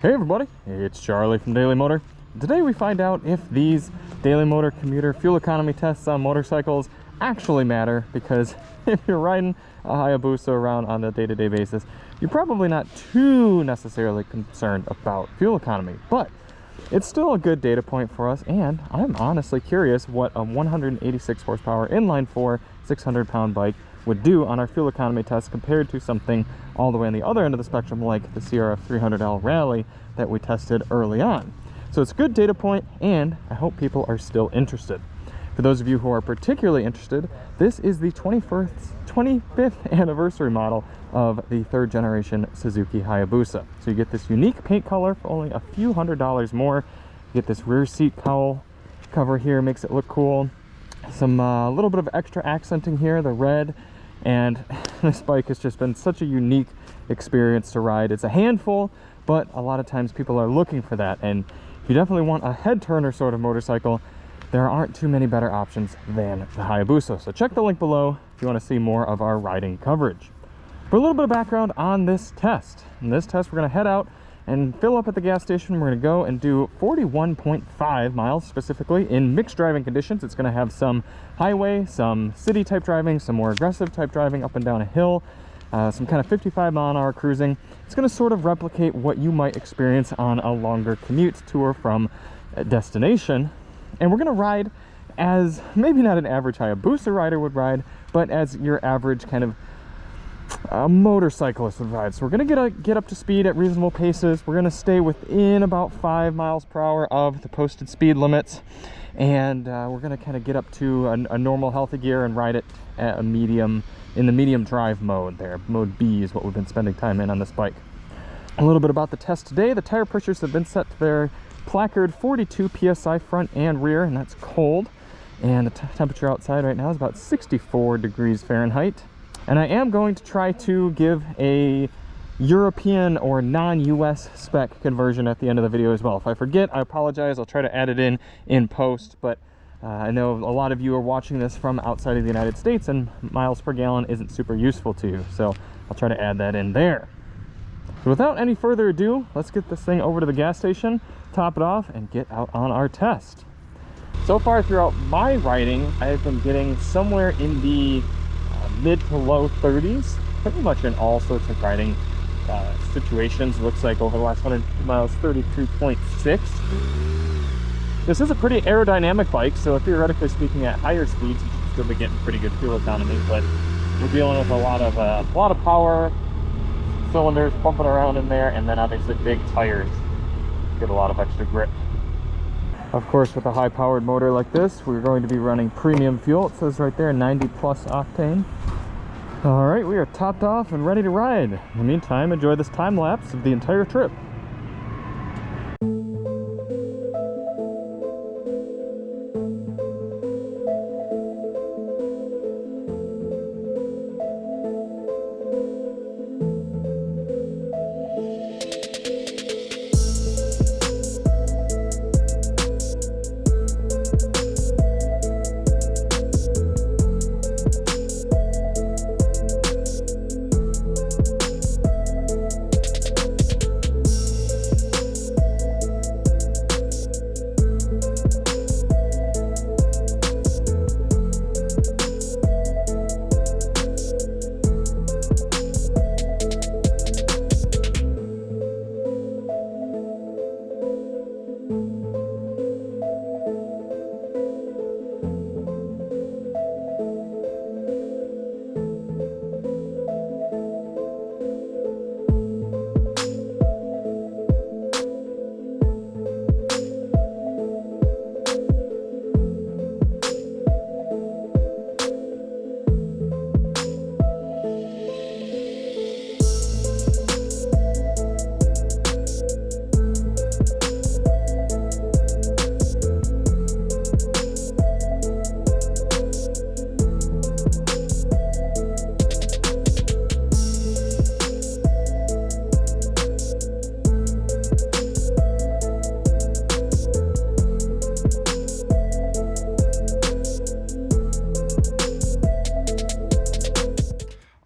Hey everybody, it's Charlie from Daily Motor. Today we find out if these Daily Motor Commuter fuel economy tests on motorcycles actually matter, because if you're riding a Hayabusa around on a day-to-day basis, you're probably not too necessarily concerned about fuel economy, but it's still a good data point for us, and I'm honestly curious what a 186 horsepower inline-4 600-pound bike would do on our fuel economy test compared to something all the way on the other end of the spectrum like the CRF 300L Rally that we tested early on. So it's a good data point, and I hope people are still interested. For those of you who are particularly interested, this is the 25th anniversary model of the third generation Suzuki Hayabusa. So you get this unique paint color for only a few $100s more. You get this rear seat cowl cover here, makes it look cool. Some little bit of extra accenting here, the red. And this bike has just been such a unique experience to ride. It's a handful, but a lot of times people are looking for that. And if you definitely want a head turner sort of motorcycle, there aren't too many better options than the Hayabusa. So check the link below if you want to see more of our riding coverage. For a little bit of background on this test. In this test, we're going to head out and fill up at the gas station. We're going to go and do 41.5 miles specifically in mixed driving conditions. It's going to have some highway, some city type driving, some more aggressive type driving up and down a hill, some kind of 55-mile-an-hour cruising. It's going to sort of replicate what you might experience on a longer commute to or from a destination. And we're going to ride as maybe not an average Hayabusa rider would ride, but as your average kind of a motorcyclist would ride. So we're going to get up to speed at reasonable paces. We're going to stay within about 5 miles per hour of the posted speed limits, and we're going to kind of get up to a normal healthy gear and ride it at a medium, in the medium drive mode there. Mode B is what we've been spending time in on this bike. A little bit about the test today. The tire pressures have been set to their placard 42 psi front and rear, and that's cold. And the temperature outside right now is about 64 degrees Fahrenheit. And I am going to try to give a European or non-US spec conversion at the end of the video as well. If I forget, I apologize. I'll try to add it in post, but I know a lot of you are watching this from outside of the United States, and miles per gallon isn't super useful to you, so I'll try to add that in there. So without any further ado, let's get this thing over to the gas station, top it off, and get out on our test. So far throughout my riding, I've been getting somewhere in the mid to low 30s, pretty much in all sorts of riding situations. Looks like over the last 100 miles, 32.6. This is a pretty aerodynamic bike, so theoretically speaking, at higher speeds, you should still be getting pretty good fuel economy. But we're dealing with a lot of power, cylinders pumping around in there, and then obviously big tires get a lot of extra grip. Of course, with a high-powered motor like this, we're going to be running premium fuel. It says right there, 90 plus octane. All right, we are topped off and ready to ride. In the meantime, enjoy this time lapse of the entire trip.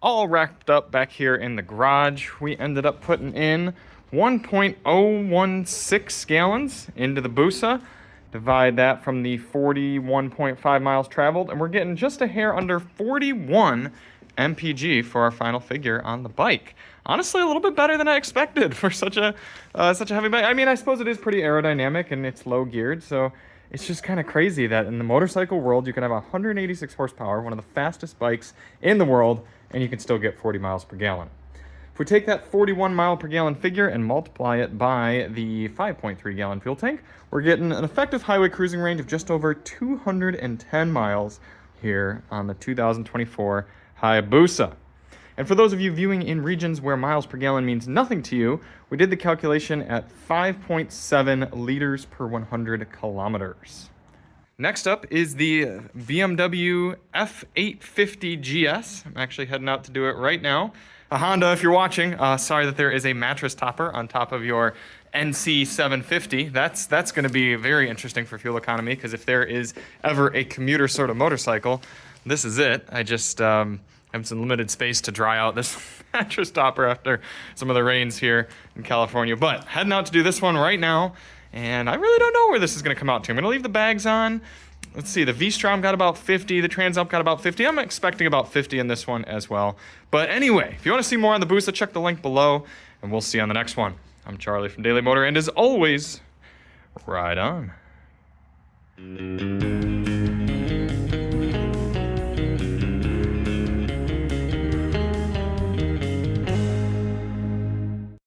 All wrapped up back here in the garage. We ended up putting in 1.016 gallons into the Busa. Divide that from the 41.5 miles traveled, and we're getting just a hair under 41 MPG for our final figure on the bike. Honestly, a little bit better than I expected for such a heavy bike. I mean, I suppose it is pretty aerodynamic and it's low geared, so it's just kind of crazy that in the motorcycle world, you can have 186 horsepower, one of the fastest bikes in the world, and you can still get 40 miles per gallon. If we take that 41 mile per gallon figure and multiply it by the 5.3 gallon fuel tank, we're getting an effective highway cruising range of just over 210 miles here on the 2024 Hayabusa. And for those of you viewing in regions where miles per gallon means nothing to you, we did the calculation at 5.7 liters per 100 kilometers. Next up is the BMW F850 GS. I'm actually heading out to do it right now. A Honda, if you're watching, sorry that there is a mattress topper on top of your NC750. That's going to be very interesting for fuel economy, because if there is ever a commuter sort of motorcycle, this is it. I just have some limited space to dry out this mattress topper after some of the rains here in California. But heading out to do this one right now, and I really don't know where this is going to come out to. I'm going to leave the bags on. Let's see, the V-Strom got about 50, the Transalp got about 50. I'm expecting about 50 in this one as well. But anyway, if you want to see more on the Busa, check the link below, and we'll see you on the next one. I'm Charlie from Daily Motor, and as always, ride on.